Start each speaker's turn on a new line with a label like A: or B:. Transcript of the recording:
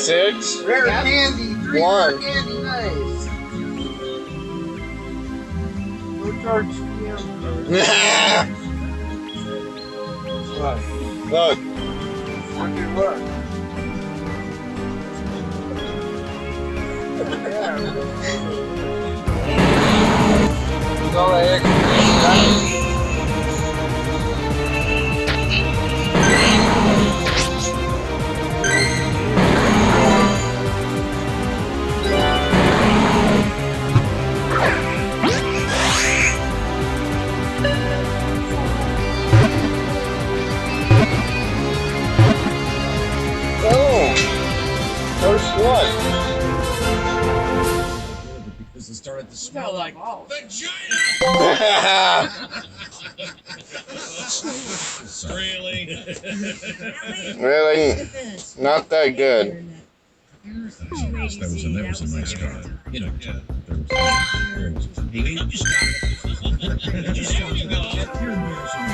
A: 6.
B: Rare candy. 3
A: One.
B: rare candy. Nice. No charge PM. What?
A: Look.
B: Look at what? Yeah. Go ahead.
A: Oh. First one.
C: Because it started to smell
D: Smell
C: like
D: like
C: vagina. Really?
A: Really? Not that good.
C: That was a nice car. You know, there was hey, you just got it. Just so you know, you're embarrassing.